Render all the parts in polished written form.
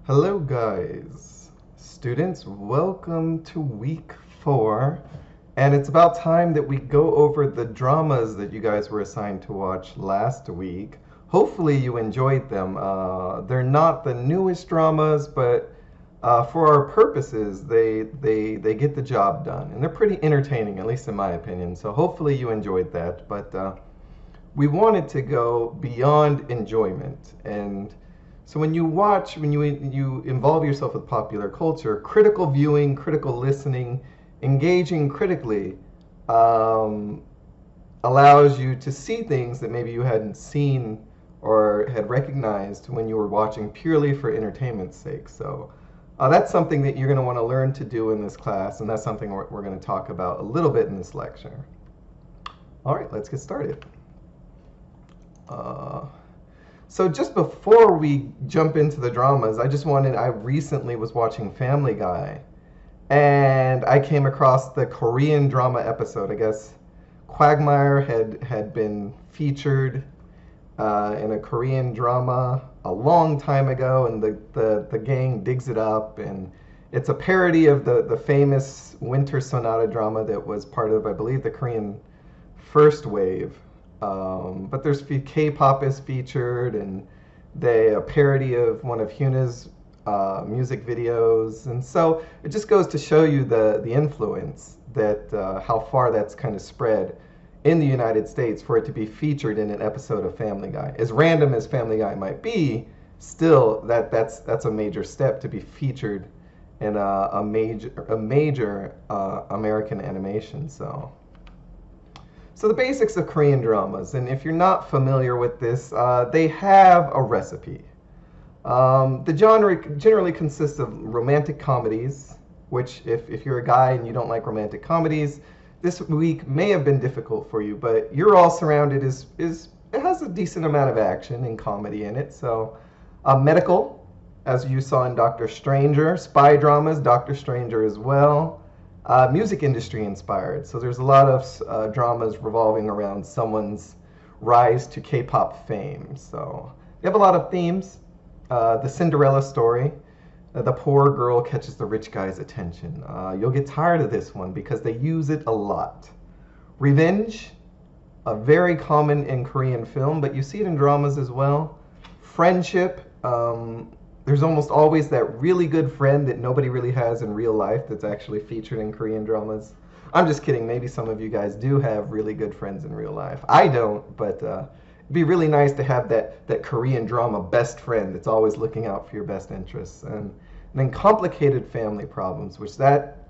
Hello, guys. Students, welcome to week 4. And it's about time that we go over the dramas that you guys were assigned to watch last week. Hopefully, you enjoyed them. They're not the newest dramas, but for our purposes, they get the job done. And they're pretty entertaining, at least in my opinion. So hopefully, you enjoyed that. But we wanted to go beyond enjoyment. And so when you watch, when you involve yourself with popular culture, critical viewing, critical listening, engaging critically um, allows you to see things that maybe you hadn't seen or had recognized when you were watching purely for entertainment's sake. So that's something that you're going to want to learn to do in this class, and that's something we're going to talk about a little bit in this lecture. All right, let's get started. So just before we jump into the dramas, I recently was watching Family Guy, and I came across the Korean drama episode. I guess Quagmire had been featured in a Korean drama a long time ago, and the gang digs it up, and it's a parody of the famous Winter Sonata drama that was part of, I believe, the Korean first wave. But there's K-pop is featured, and a parody of one of Huna's music videos, and so it just goes to show you the influence that how far that's kind of spread in the United States for it to be featured in an episode of Family Guy. As random as Family Guy might be, still that's a major step to be featured in a major American animation. So the basics of Korean dramas, and if you're not familiar with this, they have a recipe. The genre generally consists of romantic comedies, which if you're a guy and you don't like romantic comedies, this week may have been difficult for you, but You're All Surrounded it has a decent amount of action and comedy in it. So medical, as you saw in Doctor Stranger, spy dramas, Doctor Stranger as well. Music industry inspired. So there's a lot of dramas revolving around someone's rise to K-pop fame. So they have a lot of themes. The Cinderella story. The poor girl catches the rich guy's attention. You'll get tired of this one because they use it a lot. Revenge, very common in Korean film, but you see it in dramas as well. Friendship. There's almost always that really good friend that nobody really has in real life that's actually featured in Korean dramas. I'm just kidding. Maybe some of you guys do have really good friends in real life. I don't, but it'd be really nice to have that Korean drama best friend that's always looking out for your best interests. And then complicated family problems, which that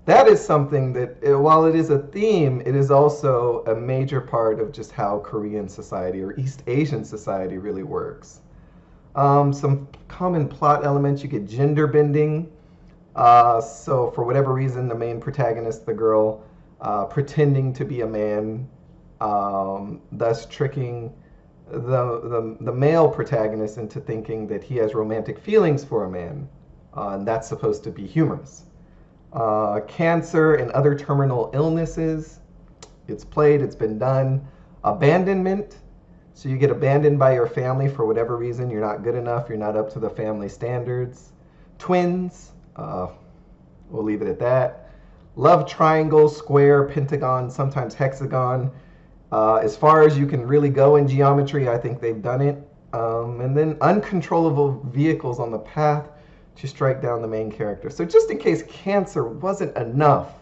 is something that, while it is a theme, it is also a major part of just how Korean society or East Asian society really works. Some common plot elements, you get gender bending. So for whatever reason, the main protagonist, the girl, pretending to be a man, thus tricking the male protagonist into thinking that he has romantic feelings for a man. And that's supposed to be humorous. Cancer and other terminal illnesses. It's played, it's been done. Abandonment. So you get abandoned by your family for whatever reason. You're not good enough. You're not up to the family standards. Twins. We'll leave it at that. Love triangle, square, pentagon, sometimes hexagon. As far as you can really go in geometry, I think they've done it. And then uncontrollable vehicles on the path to strike down the main character. So just in case cancer wasn't enough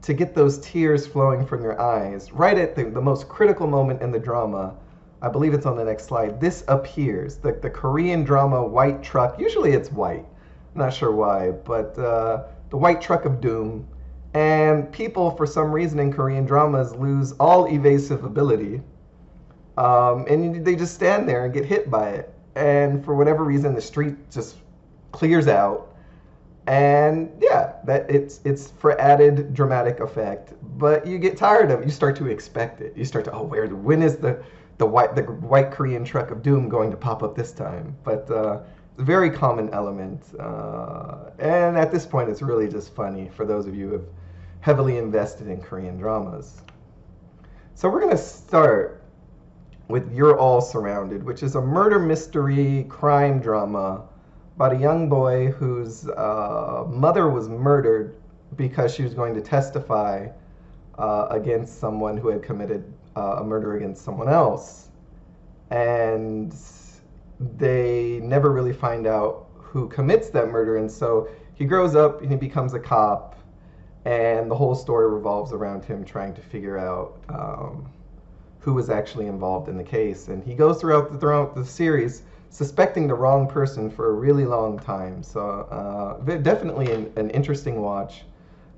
to get those tears flowing from your eyes, right at the most critical moment in the drama, I believe it's on the next slide, this appears. The Korean drama White Truck, usually it's white, I'm not sure why, but the White Truck of Doom. And people, for some reason in Korean dramas, lose all evasive ability. And they just stand there and get hit by it. And for whatever reason, the street just clears out. And yeah, that it's for added dramatic effect. But you get tired of it. You start to expect it. You start to, when is the white Korean truck of doom going to pop up this time? But it's a very common element. And at this point, it's really just funny for those of you who have heavily invested in Korean dramas. So we're going to start with You're All Surrounded, which is a murder mystery crime drama about a young boy whose mother was murdered because she was going to testify against someone who had committed a murder against someone else. And they never really find out who commits that murder. And so he grows up and he becomes a cop. And the whole story revolves around him trying to figure out who was actually involved in the case. And he goes throughout the series suspecting the wrong person for a really long time. So definitely an interesting watch.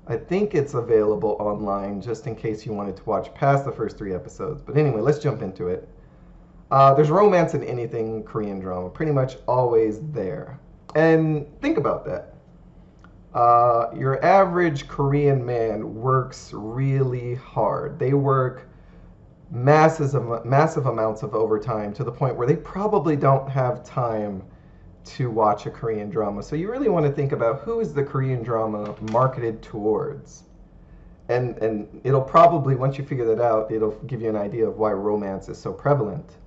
I think it's available online just in case you wanted to watch past the first 3 episodes. But anyway, let's jump into it. There's romance in anything Korean drama, pretty much always there. And think about that. Your average Korean man works really hard. They work massive amounts of overtime to the point where they probably don't have time to watch a Korean drama. So you really want to think about who is the Korean drama marketed towards. And it'll probably, once you figure that out, it'll give you an idea of why romance is so prevalent.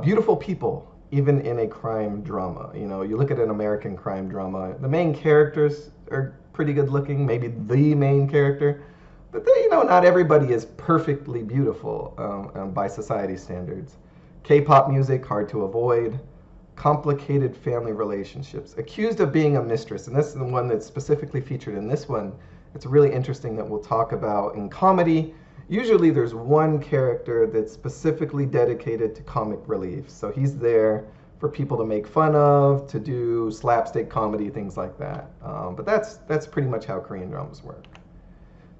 Beautiful people, even in a crime drama. You know, you look at an American crime drama, the main characters are pretty good looking, maybe the main character, but they, you know, not everybody is perfectly beautiful by society standards. K-pop music, hard to avoid. Complicated family relationships. Accused of being a mistress, and this is the one that's specifically featured in this one. It's really interesting that we'll talk about in comedy. Usually there's one character that's specifically dedicated to comic relief. So he's there for people to make fun of, to do slapstick comedy, things like that. But that's pretty much how Korean dramas work.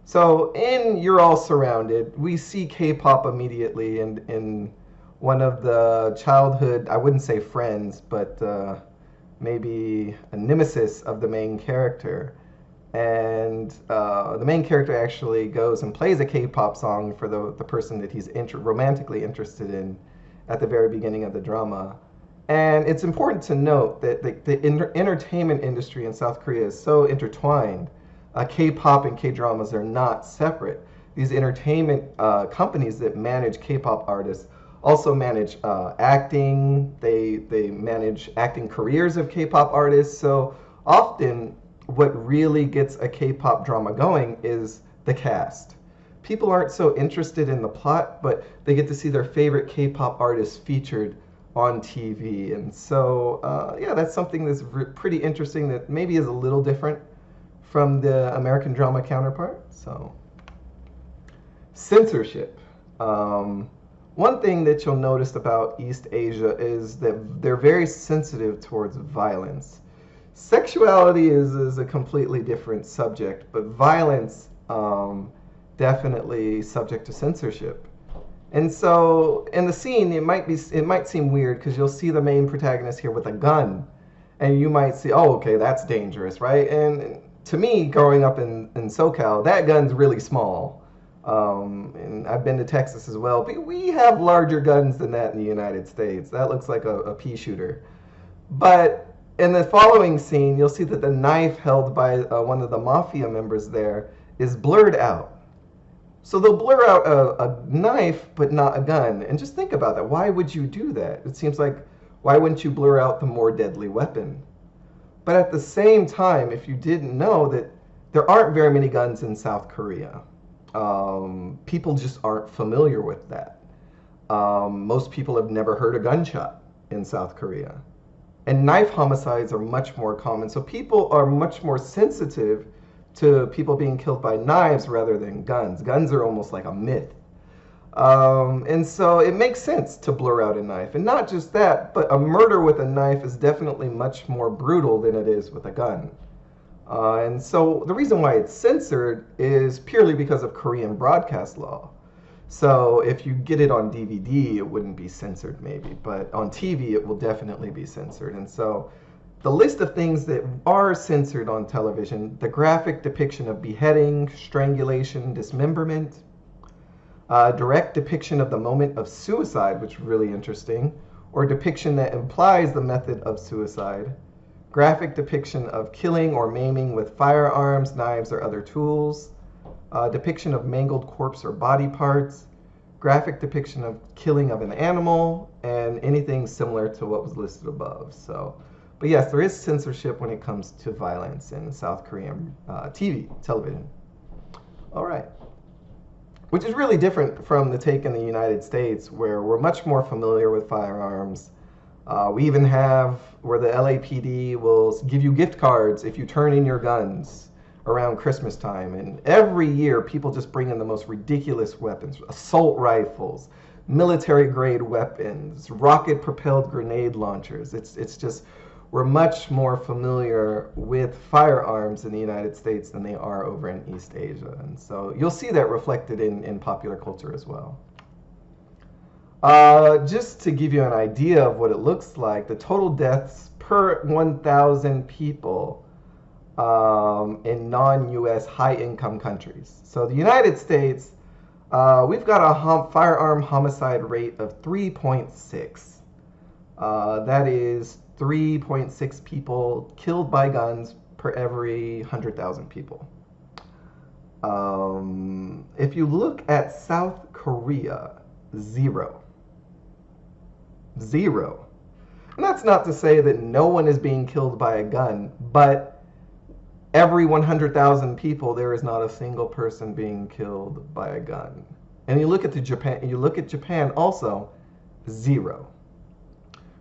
So in You're All Surrounded, we see K-pop immediately in one of the childhood, I wouldn't say friends, but maybe a nemesis of the main character. And the main character actually goes and plays a K-pop song for the person that he's romantically interested in at the very beginning of the drama. And it's important to note that the entertainment industry in South Korea is so intertwined. K-pop and K-dramas are not separate. These entertainment companies that manage K-pop artists also manage acting. They manage acting careers of K-pop artists. So often what really gets a K-pop drama going is the cast. People aren't so interested in the plot, but they get to see their favorite K-pop artists featured on TV. And so, yeah, that's something that's pretty interesting that maybe is a little different from the American drama counterpart. So, censorship. One thing that you'll notice about East Asia is that they're very sensitive towards violence. Sexuality is a completely different subject, but violence definitely subject to censorship. And so in the scene, it might seem weird because you'll see the main protagonist here with a gun, and you might see, oh, okay, that's dangerous, right? And to me, growing up in SoCal, that gun's really small. And I've been to Texas as well. But we have larger guns than that in the United States. That looks like a pea shooter. But in the following scene, you'll see that the knife held by one of the mafia members there is blurred out. So they'll blur out a knife, but not a gun. And just think about that. Why would you do that? It seems like, why wouldn't you blur out the more deadly weapon? But at the same time, if you didn't know that there aren't very many guns in South Korea. People just aren't familiar with that. Most people have never heard a gunshot in South Korea. And knife homicides are much more common. So people are much more sensitive to people being killed by knives rather than guns. Guns are almost like a myth. And so it makes sense to blur out a knife. And not just that, but a murder with a knife is definitely much more brutal than it is with a gun. And so the reason why it's censored is purely because of Korean broadcast law. So if you get it on DVD, it wouldn't be censored maybe, but on TV it will definitely be censored. And so the list of things that are censored on television: the graphic depiction of beheading, strangulation, dismemberment, direct depiction of the moment of suicide, which is really interesting, or depiction that implies the method of suicide, graphic depiction of killing or maiming with firearms, knives, or other tools, depiction of mangled corpse or body parts, graphic depiction of killing of an animal, and anything similar to what was listed above. So But yes, there is censorship when it comes to violence in South Korean television. All right. Which is really different from the take in the United States, where we're much more familiar with firearms. We even have where the LAPD will give you gift cards if you turn in your guns around Christmas time. And every year, people just bring in the most ridiculous weapons: assault rifles, military grade weapons, rocket propelled grenade launchers. It's just, we're much more familiar with firearms in the United States than they are over in East Asia. And so you'll see that reflected in popular culture as well. Just to give you an idea of what it looks like, the total deaths per 1,000 people in non-US high-income countries. So the United States, we've got a firearm homicide rate of 3.6. That is 3.6 people killed by guns per every 100,000 people. If you look at South Korea, 0. 0. And that's not to say that no one is being killed by a gun, but every 100,000 people, there is not a single person being killed by a gun. And you look at Japan also, 0.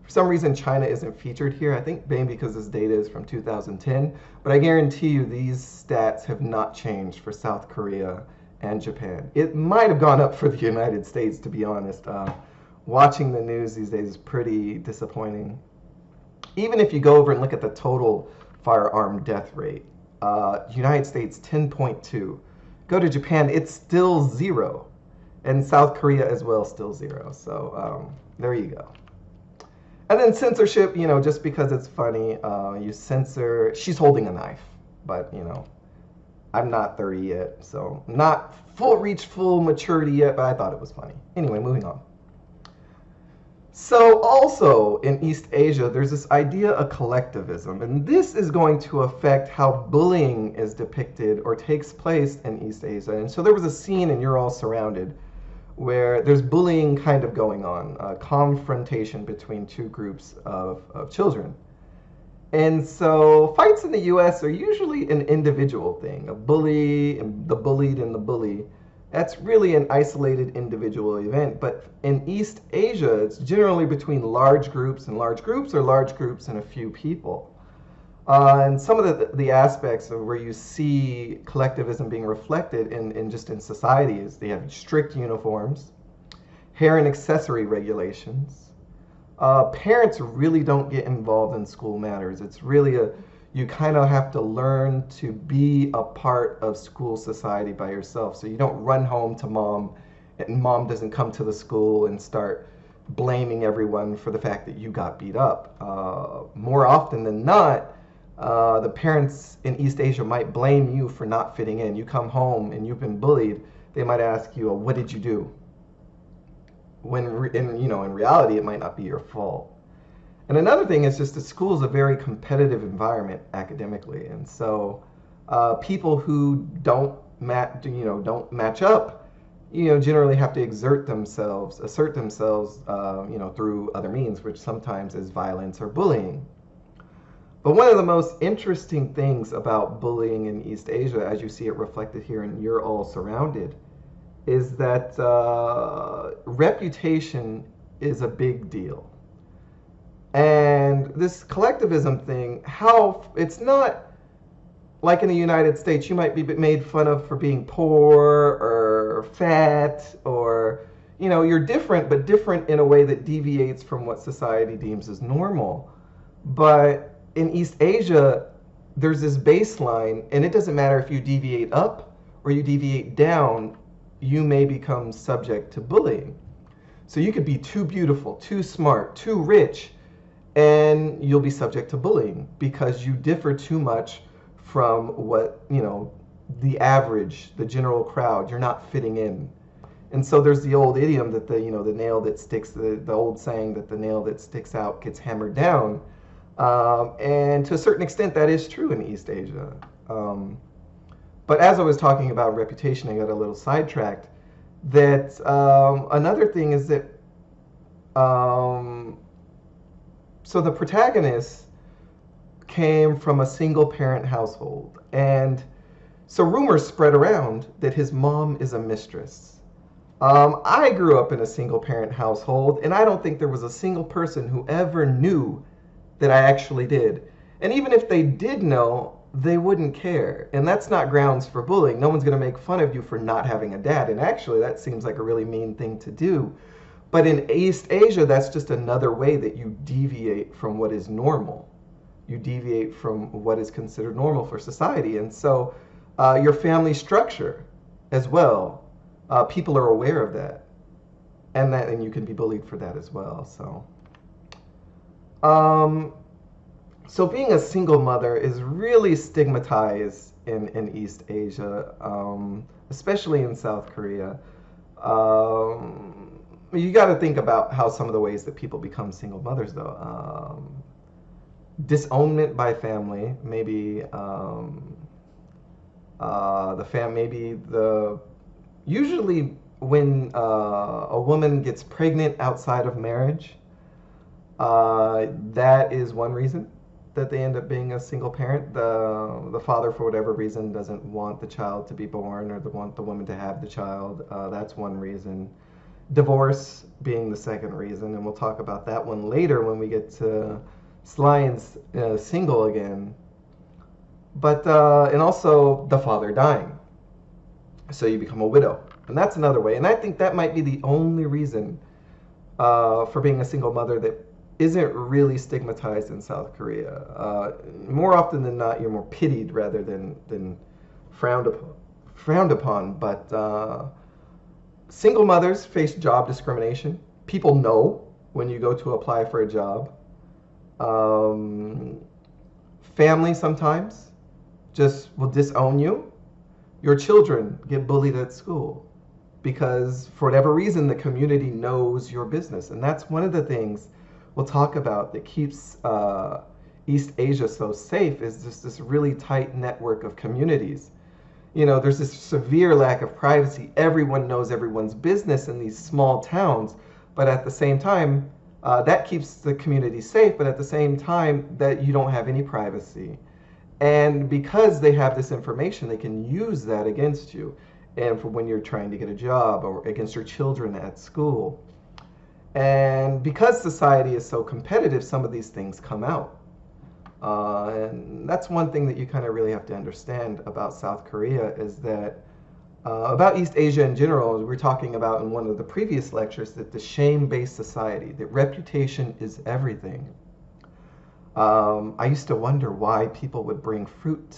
For some reason, China isn't featured here. I think maybe because this data is from 2010, but I guarantee you these stats have not changed for South Korea and Japan. It might have gone up for the United States, to be honest. Watching the news these days is pretty disappointing. Even if you go over and look at the total firearm death rate, United States 10.2. Go to Japan, it's still 0. And South Korea as well, still 0. So there you go. And then censorship, just because it's funny, you censor, she's holding a knife, but I'm not 30 yet, so not full maturity yet, but I thought it was funny. Anyway, moving on. So also in East Asia, there's this idea of collectivism, and this is going to affect how bullying is depicted or takes place in East Asia. And so there was a scene in You're All Surrounded where there's bullying kind of going on, a confrontation between two groups of children. And so fights in the US are usually an individual thing, a bully, and the bullied and the bully. That's really an isolated individual event. But in East Asia, it's generally between large groups, and large groups are large groups and a few people. And some of the aspects of where you see collectivism being reflected in society is they have strict uniforms, hair and accessory regulations. Parents really don't get involved in school matters. It's really you kind of have to learn to be a part of school society by yourself. So you don't run home to mom and mom doesn't come to the school and start blaming everyone for the fact that you got beat up. More often than not, the parents in East Asia might blame you for not fitting in. You come home and you've been bullied, they might ask you, what did you do? When in reality, it might not be your fault. And another thing is just the school is a very competitive environment academically, and so people who don't match up, generally have to assert themselves, through other means, which sometimes is violence or bullying. But one of the most interesting things about bullying in East Asia, as you see it reflected here in You're All Surrounded, is that reputation is a big deal. And this collectivism thing, it's not like in the United States, you might be made fun of for being poor or fat, or, you're different, but different in a way that deviates from what society deems as normal. But in East Asia, there's this baseline, and it doesn't matter if you deviate up or you deviate down, you may become subject to bullying. So you could be too beautiful, too smart, too rich, and you'll be subject to bullying because you differ too much from what, the average, the general crowd. You're not fitting in. And so there's the old idiom that the nail that sticks, the old saying that the nail that sticks out gets hammered down. And to a certain extent, that is true in East Asia. But as I was talking about reputation, I got a little sidetracked. That another thing is that so the protagonist, came from a single parent household. And so rumors spread around that his mom is a mistress. I grew up in a single parent household, and I don't think there was a single person who ever knew that I actually did. And even if they did know, they wouldn't care. And that's not grounds for bullying. No one's going to make fun of you for not having a dad. And actually, that seems like a really mean thing to do. But in East Asia, that's just another way that you deviate from what is normal. You deviate from what is considered normal for society. And so your family structure as well, people are aware of that. And you can be bullied for that as well. So being a single mother is really stigmatized in East Asia, especially in South Korea. You got to think about how some of the ways that people become single mothers, though. Disownment by family, maybe usually when a woman gets pregnant outside of marriage, that is one reason that they end up being a single parent. The father, for whatever reason, doesn't want the child to be born or want the woman to have the child. That's one reason. Divorce being the second reason, and we'll talk about that one later when we get to Sly and Single again. But and also the father dying, so you become a widow, and that's another way. And I think that might be the only reason for being a single mother that isn't really stigmatized in South Korea. More often than not, you're more pitied rather than frowned upon. But single mothers face job discrimination. People know when you go to apply for a job. Family sometimes just will disown you. Your children get bullied at school because for whatever reason the community knows your business. And that's one of the things we'll talk about that keeps East Asia so safe, is just this really tight network of communities. You know, there's this severe lack of privacy. Everyone knows everyone's business in these small towns, but at the same time, that keeps the community safe, but at the same time that you don't have any privacy. And because they have this information, they can use that against you, and for when you're trying to get a job or against your children at school. And because society is so competitive, some of these things come out. And that's one thing that you kind of really have to understand about South Korea, is that about East Asia in general, as we were talking about in one of the previous lectures, that the shame-based society, that reputation is everything. I used to wonder why people would bring fruit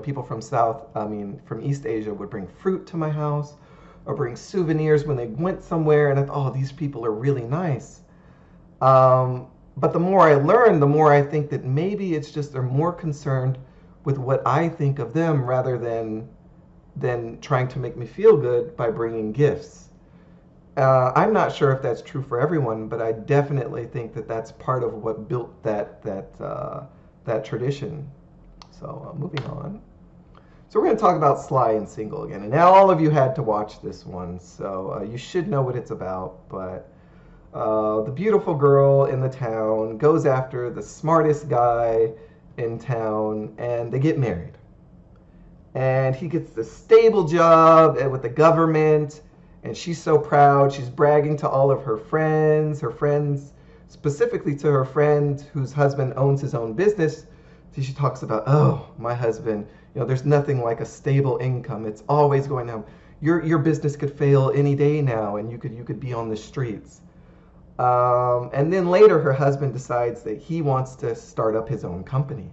people from from East Asia would bring fruit to my house, or bring souvenirs when they went somewhere, and I thought, oh, these people are really nice. But the more I learn, the more I think that maybe it's just they're more concerned with what I think of them rather than trying to make me feel good by bringing gifts. I'm not sure if that's true for everyone, but I definitely think that that's part of what built that tradition. So moving on. So we're going to talk about Sly and Single again. And now all of you had to watch this one, so you should know what it's about. But the beautiful girl in the town goes after the smartest guy in town, and they get married. And he gets the stable job with the government, and she's so proud. She's bragging to all of her friends, specifically to her friend whose husband owns his own business. So she talks about, oh, my husband, there's nothing like a stable income. It's always going down. Your business could fail any day now, and you could be on the streets. And then later, her husband decides that he wants to start up his own company.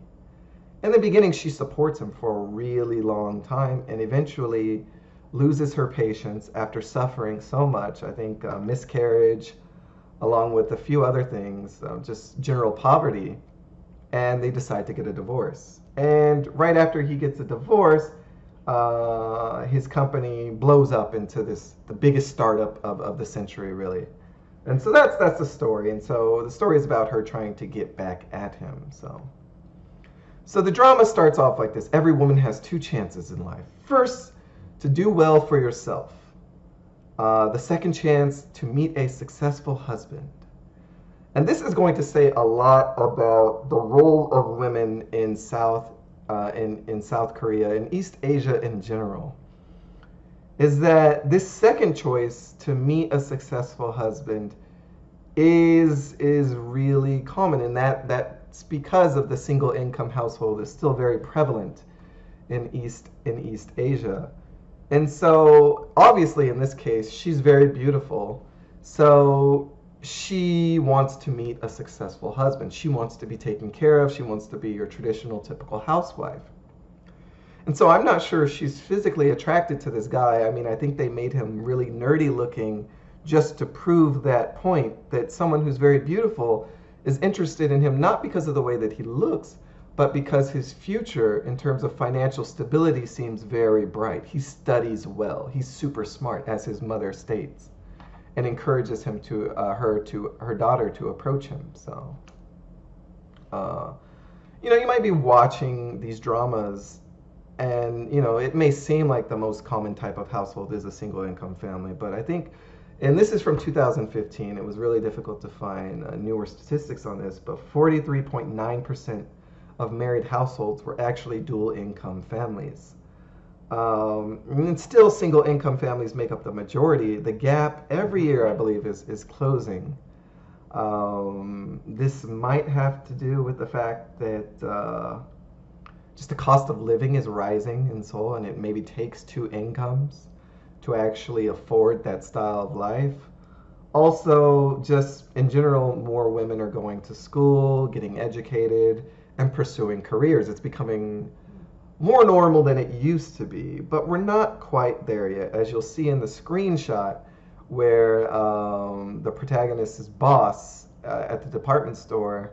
In the beginning, she supports him for a really long time, and eventually loses her patience after suffering so much. I think miscarriage, along with a few other things, just general poverty, and they decide to get a divorce. And right after he gets a divorce, his company blows up into the biggest startup of the century, really. And so that's the story. And so the story is about her trying to get back at him. So the drama starts off like this. Every woman has two chances in life. First, to do well for yourself. The second chance, to meet a successful husband. And this is going to say a lot about the role of in South Korea and East Asia in general is that this second choice to meet a successful husband is really common, and that's because of the single income household is still very prevalent in East Asia. And so obviously in this case she's very beautiful. So she wants to meet a successful husband. She wants to be taken care of. She wants to be your traditional typical housewife. And so I'm not sure she's physically attracted to this guy. I mean, I think they made him really nerdy looking just to prove that point that someone who's very beautiful is interested in him, not because of the way that he looks, but because his future in terms of financial stability seems very bright. He studies well. He's super smart, as his mother states, and encourages him to her daughter to approach him. So, you might be watching these dramas, and it may seem like the most common type of household is a single income family, but I think, and this is from 2015, it was really difficult to find newer statistics on this, but 43.9% of married households were actually dual income families. And still single income families make up the majority. The gap every year, I believe, is closing. This might have to do with the fact that just the cost of living is rising in Seoul, and it maybe takes two incomes to actually afford that style of life. Also, just in general, more women are going to school, getting educated, and pursuing careers. It's becoming more normal than it used to be, but we're not quite there yet. As you'll see in the screenshot, where the protagonist's boss at the department store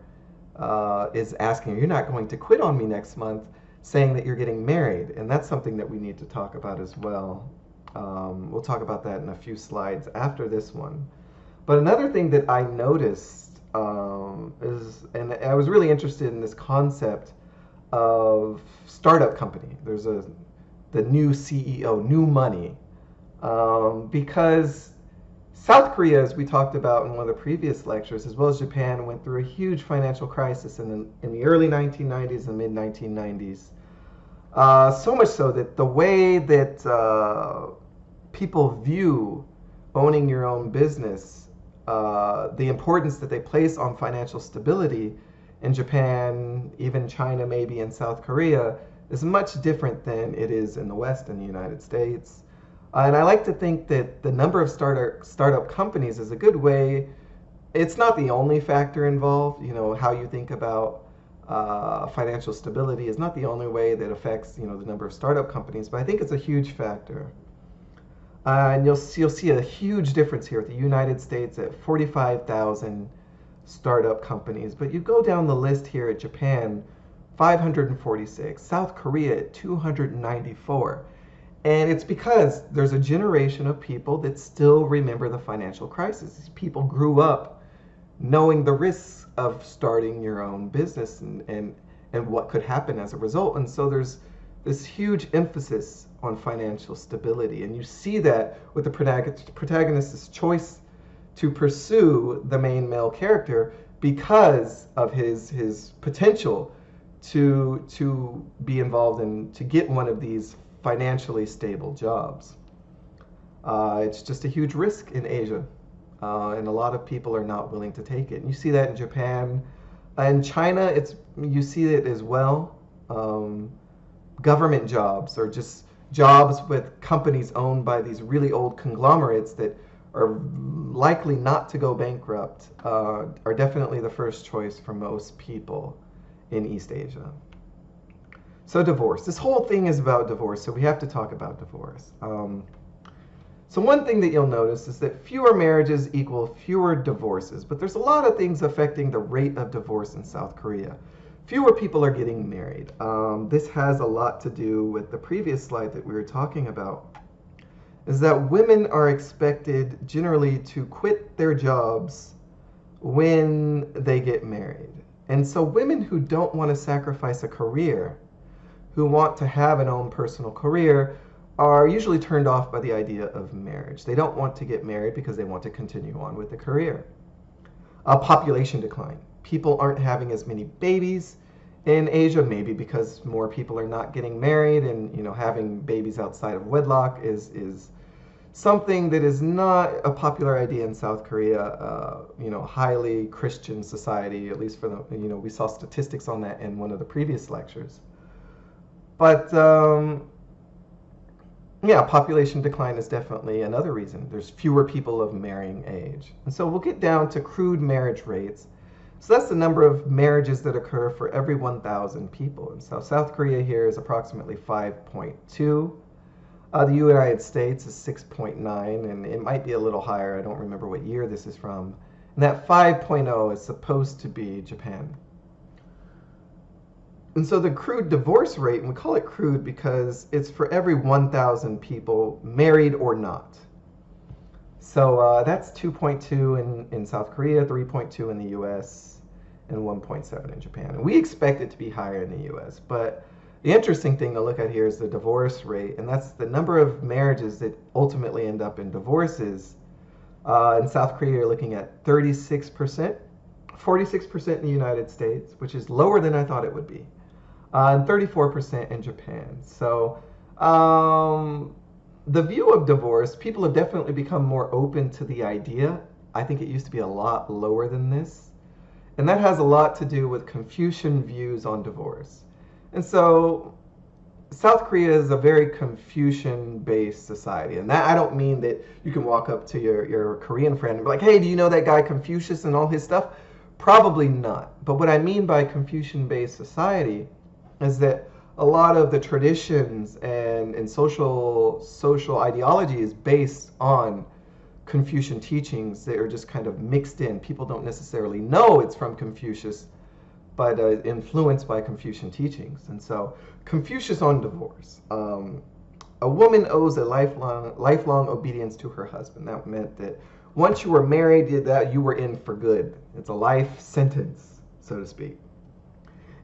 is asking, "You're not going to quit on me next month," saying that you're getting married, and that's something that we need to talk about as well. We'll talk about that in a few slides after this one. But another thing that I noticed and I was really interested in this concept of startup company. There's the new CEO, new money, because South Korea, as we talked about in one of the previous lectures, as well as Japan, went through a huge financial crisis in the early 1990s and mid 1990s. So much so that the way that people view owning your own business, the importance that they place on financial stability in Japan, even China, maybe in South Korea, is much different than it is in the West, in the United States. And I like to think that the number of startup companies is a good way. It's not the only factor involved. How you think about financial stability is not the only way that affects the number of startup companies, but I think it's a huge factor. And you'll see a huge difference here with the United States at 45,000 startup companies. But you go down the list here at Japan, 546, South Korea at 294. And it's because there's a generation of people that still remember the financial crisis. These people grew up knowing the risks of starting your own business and what could happen as a result. And so there's this huge emphasis on financial stability. And you see that with the protagonist's choice to pursue the main male character because of his potential to be involved in, to get one of these financially stable jobs. It's just a huge risk in Asia, and a lot of people are not willing to take it. And you see that in Japan. In China, you see it as well. Government jobs, or just jobs with companies owned by these really old conglomerates that are likely not to go bankrupt, are definitely the first choice for most people in East Asia. So divorce. This whole thing is about divorce, so we have to talk about divorce. So one thing that you'll notice is that fewer marriages equal fewer divorces, but there's a lot of things affecting the rate of divorce in South Korea. Fewer people are getting married. This has a lot to do with the previous slide that we were talking about, is that women are expected generally to quit their jobs when they get married. And so women who don't want to sacrifice a career, who want to have an own personal career, are usually turned off by the idea of marriage. They don't want to get married because they want to continue on with the career. A population decline. People aren't having as many babies, In Asia, maybe because more people are not getting married, and having babies outside of wedlock is something that is not a popular idea in South Korea. Highly Christian society, at least for the we saw statistics on that in one of the previous lectures. But yeah, population decline is definitely another reason. There's fewer people of marrying age. And so we'll get down to crude marriage rates. So that's the number of marriages that occur for every 1,000 people. And so South Korea here is approximately 5.2. The United States is 6.9, and it might be a little higher. I don't remember what year this is from. And that 5.0 is supposed to be Japan. And so the crude divorce rate, and we call it crude because it's for every 1,000 people, married or not. So that's 2.2 in South Korea, 3.2 in the US, and 1.7 in Japan. And we expect it to be higher in the US. But the interesting thing to look at here is the divorce rate, and that's the number of marriages that ultimately end up in divorces. In South Korea, you're looking at 36%, 46% in the United States, which is lower than I thought it would be, and 34% in Japan. So the view of divorce, people have definitely become more open to the idea. I think it used to be a lot lower than this. And that has a lot to do with Confucian views on divorce. And so South Korea is a very Confucian-based society. And that I don't mean that you can walk up to your Korean friend and be like, hey, do you know that guy Confucius and all his stuff? Probably not. But what I mean by Confucian-based society is that a lot of the traditions and social ideology is based on Confucian teachings that are just kind of mixed in. People don't necessarily know it's from Confucius, but influenced by Confucian teachings. And so Confucius on divorce. A woman owes a lifelong obedience to her husband. That meant that once you were married, that you were in for good. It's a life sentence, so to speak.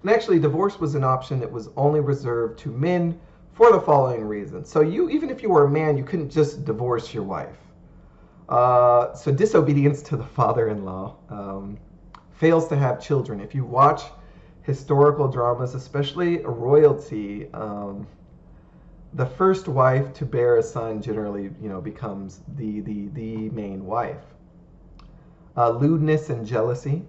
And actually, divorce was an option that was only reserved to men for the following reason. So even if you were a man, you couldn't just divorce your wife. So disobedience to the father-in-law, fails to have children. If you watch historical dramas, especially royalty, the first wife to bear a son generally, becomes the main wife. Lewdness and jealousy.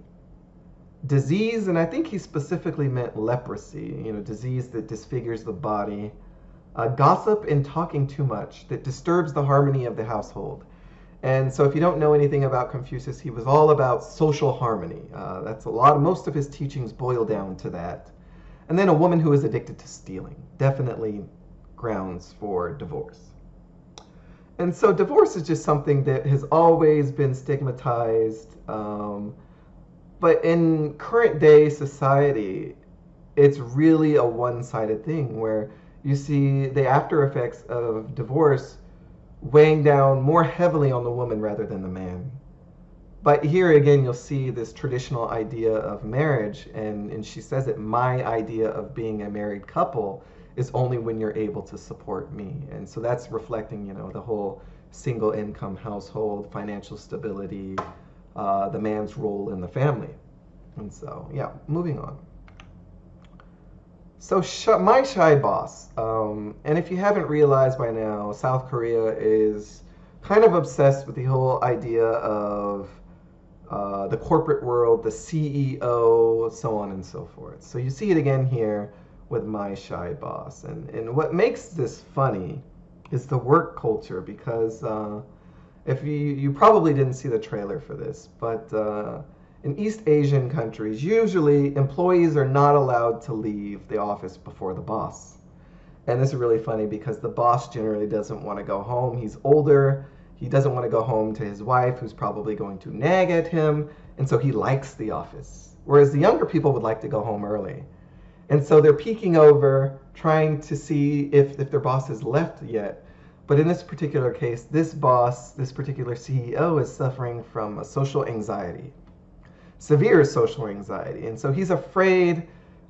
Disease, and I think he specifically meant leprosy, disease that disfigures the body. Gossip and talking too much that disturbs the harmony of the household. And so if you don't know anything about Confucius, he was all about social harmony. Most of his teachings boil down to that. And then a woman who is addicted to stealing, definitely grounds for divorce. And so divorce is just something that has always been stigmatized. But in current day society, it's really a one-sided thing where you see the after effects of divorce weighing down more heavily on the woman rather than the man. But here again, you'll see this traditional idea of marriage, and she says that my idea of being a married couple is only when you're able to support me. And so that's reflecting, the whole single income household, financial stability, the man's role in the family. And so, yeah, moving on. So My Shy Boss, and if you haven't realized by now, South Korea is kind of obsessed with the whole idea of the corporate world, the CEO, so on and so forth. So you see it again here with My Shy Boss. And what makes this funny is the work culture, because if you probably didn't see the trailer for this, but in East Asian countries, usually employees are not allowed to leave the office before the boss. And this is really funny because the boss generally doesn't want to go home. He's older. He doesn't want to go home to his wife, who's probably going to nag at him. And so he likes the office. Whereas the younger people would like to go home early. And so they're peeking over, trying to see if their boss has left yet. But in this particular case, this boss, this particular CEO, is suffering from a social anxiety. Severe social anxiety. And so he's afraid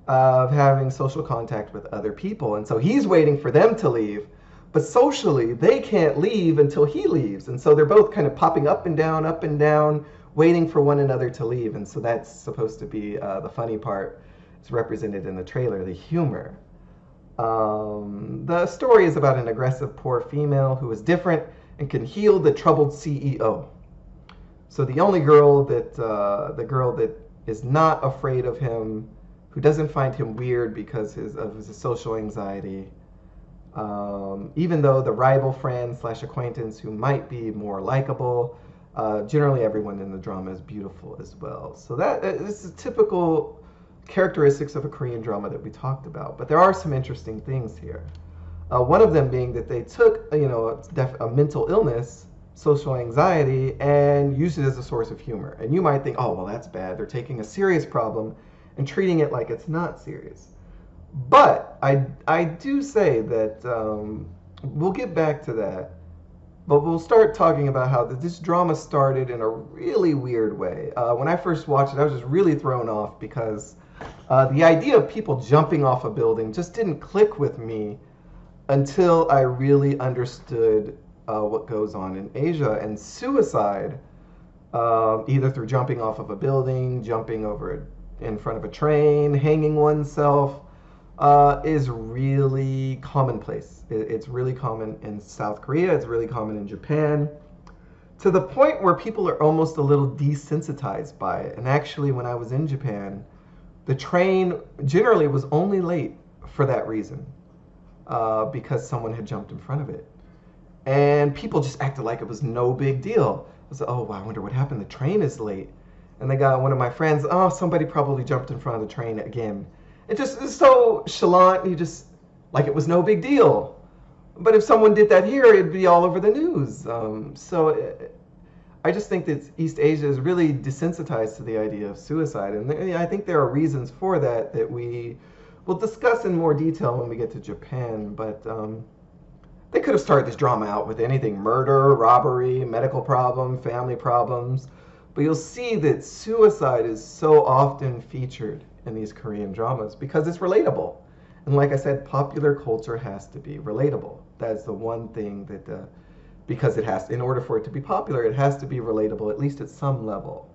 of having social contact with other people. And so he's waiting for them to leave. But socially, they can't leave until he leaves. And so they're both kind of popping up and down, waiting for one another to leave. And so that's supposed to be the funny part. is represented in the trailer, the humor. The story is about an aggressive poor female who is different and can heal the troubled CEO. So the only girl that the girl that is not afraid of him, who doesn't find him weird because of his social anxiety, even though the rival friend / acquaintance who might be more likable, generally everyone in the drama is beautiful as well. So this is typical characteristics of a Korean drama that we talked about. But there are some interesting things here. One of them being that they took a mental illness, social anxiety, and used it as a source of humor. And you might think, oh, well, that's bad. They're taking a serious problem and treating it like it's not serious. But I do say that we'll get back to that. But we'll start talking about how this drama started in a really weird way. When I first watched it, I was just really thrown off because the idea of people jumping off a building just didn't click with me until I really understood what goes on in Asia. And suicide, either through jumping off of a building, jumping over in front of a train, hanging oneself, is really commonplace. It's really common in South Korea. It's really common in Japan, to the point where people are almost a little desensitized by it. And actually, when I was in Japan, the train generally was only late for that reason, because someone had jumped in front of it. And people just acted like it was no big deal. I was like, oh, wow, I wonder what happened. The train is late. And they got one of my friends, oh, somebody probably jumped in front of the train again. It just is so chalant, you just, like it was no big deal. But if someone did that here, it'd be all over the news. I just think that East Asia is really desensitized to the idea of suicide. And I think there are reasons for that we will discuss in more detail when we get to Japan. But they could have started this drama out with anything: murder, robbery, medical problem, family problems. But you'll see that suicide is so often featured in these Korean dramas because it's relatable. And like I said, popular culture has to be relatable. That's the one thing that, because it has to, in order for it to be popular, it has to be relatable, at least at some level.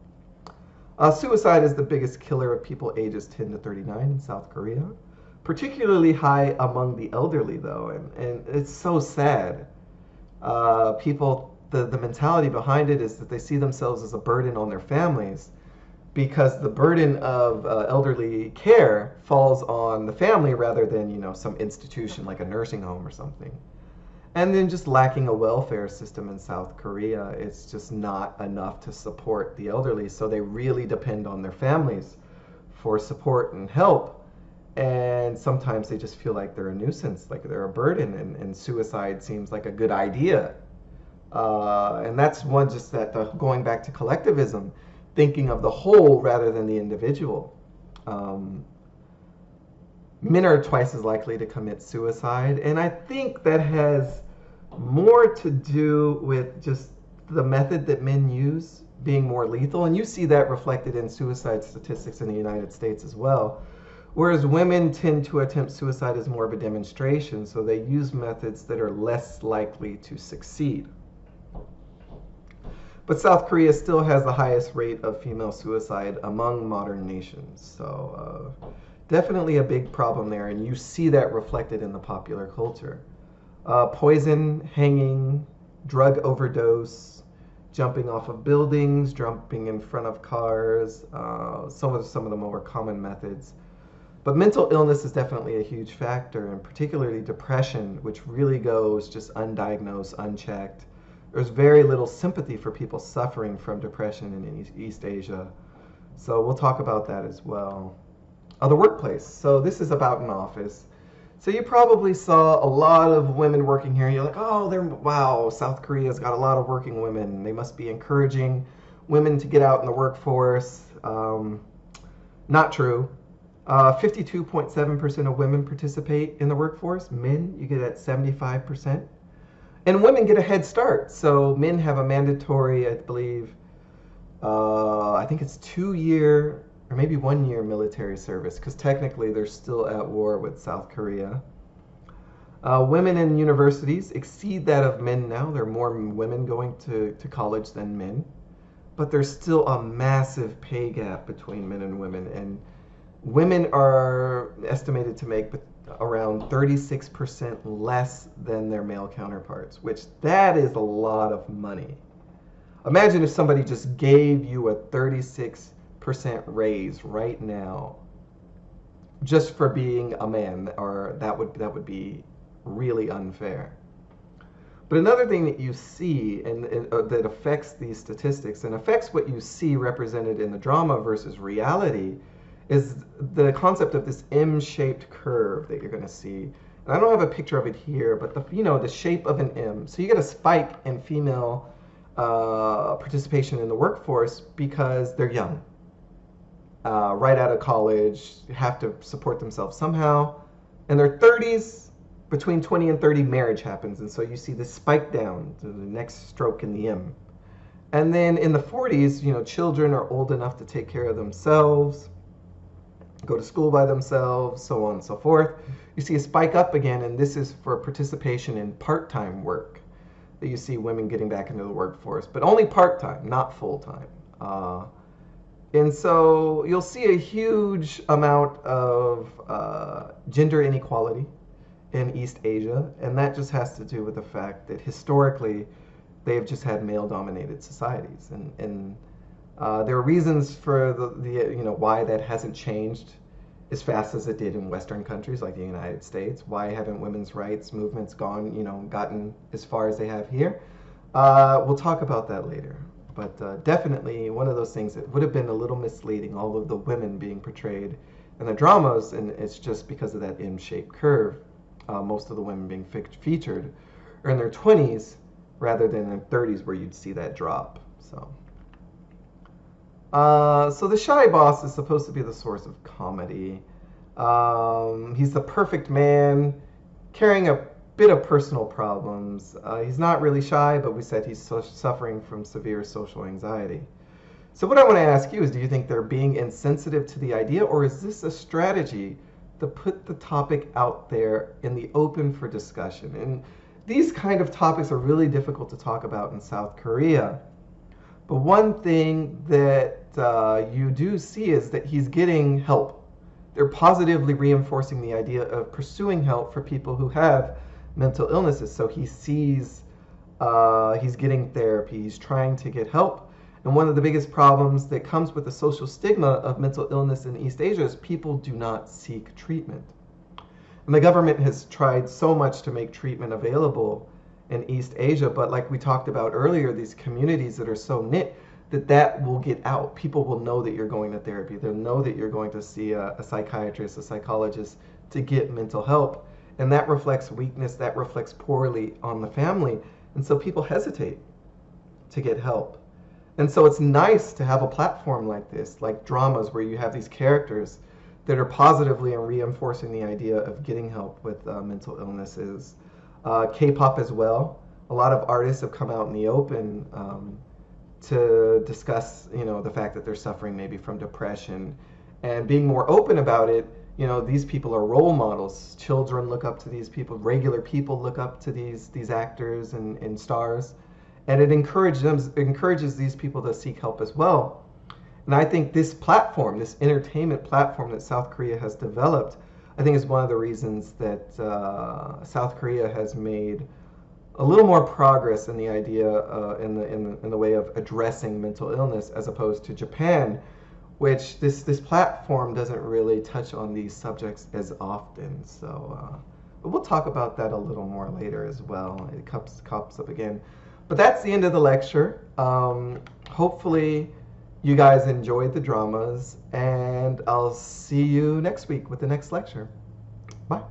Suicide is the biggest killer of people ages 10 to 39 in South Korea. Particularly high among the elderly, though, and it's so sad. The mentality behind it is that they see themselves as a burden on their families, because the burden of elderly care falls on the family rather than some institution like a nursing home or something. And then just lacking a welfare system in South Korea, it's just not enough to support the elderly, so they really depend on their families for support and help. And sometimes they just feel like they're a nuisance, like they're a burden, and suicide seems like a good idea. And that's one, just that going back to collectivism, thinking of the whole rather than the individual. Men are twice as likely to commit suicide, and I think that has more to do with just the method that men use being more lethal, and you see that reflected in suicide statistics in the United States as well. Whereas women tend to attempt suicide as more of a demonstration, so they use methods that are less likely to succeed. But South Korea still has the highest rate of female suicide among modern nations. So definitely a big problem there, and you see that reflected in the popular culture. Poison, hanging, drug overdose, jumping off of buildings, jumping in front of cars, some of the more common methods. But mental illness is definitely a huge factor, and particularly depression, which really goes just undiagnosed, unchecked. There's very little sympathy for people suffering from depression in East Asia. So we'll talk about that as well. The workplace. So this is about an office. So you probably saw a lot of women working here. You're like, oh, wow, South Korea's got a lot of working women. They must be encouraging women to get out in the workforce. Not true. 52.7% of women participate in the workforce. Men, you get at 75%. And women get a head start. So men have a mandatory, I believe, I think it's 2-year or maybe 1-year military service, because technically they're still at war with South Korea. Women in universities exceed that of men now. There are more women going to college than men. But there's still a massive pay gap between men and women. And women are estimated to make around 36% less than their male counterparts, which that is a lot of money. Imagine if somebody just gave you a 36% raise right now just for being a man, or that would be really unfair. But another thing that you see and that affects these statistics and affects what you see represented in the drama versus reality is the concept of this M-shaped curve that you're going to see. And I don't have a picture of it here, but the shape of an M. So you get a spike in female participation in the workforce because they're young, right out of college, have to support themselves somehow. In their 30s, between 20 and 30, marriage happens, and so you see this spike down to the next stroke in the M. And then in the 40s, children are old enough to take care of themselves, go to school by themselves, so on and so forth. You see a spike up again, and this is for participation in part-time work that you see women getting back into the workforce, but only part-time, not full-time. And so you'll see a huge amount of gender inequality in East Asia, and that just has to do with the fact that historically they've just had male-dominated societies, and there are reasons for the why that hasn't changed as fast as it did in Western countries like the United States. Why haven't women's rights movements gotten as far as they have here? We'll talk about that later. But definitely one of those things that would have been a little misleading, all of the women being portrayed in the dramas, and it's just because of that M-shaped curve. Most of the women being featured are in their 20s rather than in their 30s where you'd see that drop. So the shy boss is supposed to be the source of comedy. He's the perfect man, carrying a bit of personal problems. He's not really shy, but we said he's suffering from severe social anxiety. So what I want to ask you is, do you think they're being insensitive to the idea, or is this a strategy to put the topic out there in the open for discussion? And these kind of topics are really difficult to talk about in South Korea. But one thing that you do see is that he's getting help. They're positively reinforcing the idea of pursuing help for people who have mental illnesses. So he sees he's getting therapy, he's trying to get help. And one of the biggest problems that comes with the social stigma of mental illness in East Asia is people do not seek treatment. And the government has tried so much to make treatment available in East Asia, but like we talked about earlier, these communities that are so knit, that will get out. People will know that you're going to therapy. They'll know that you're going to see a psychiatrist, a psychologist to get mental help. And that reflects weakness, that reflects poorly on the family. And so people hesitate to get help. And so it's nice to have a platform like this, like dramas, where you have these characters that are positively and reinforcing the idea of getting help with mental illnesses. K-pop as well. A lot of artists have come out in the open to discuss, the fact that they're suffering maybe from depression, and being more open about it. These people are role models. Children look up to these people. Regular people look up to these actors and stars. And it encourages these people to seek help as well. And I think this platform, this entertainment platform that South Korea has developed, I think is one of the reasons that South Korea has made a little more progress in the idea, in the way of addressing mental illness, as opposed to Japan, which this platform doesn't really touch on these subjects as often. So, but we'll talk about that a little more later as well. It comes up again. But that's the end of the lecture. Hopefully you guys enjoyed the dramas, and I'll see you next week with the next lecture. Bye.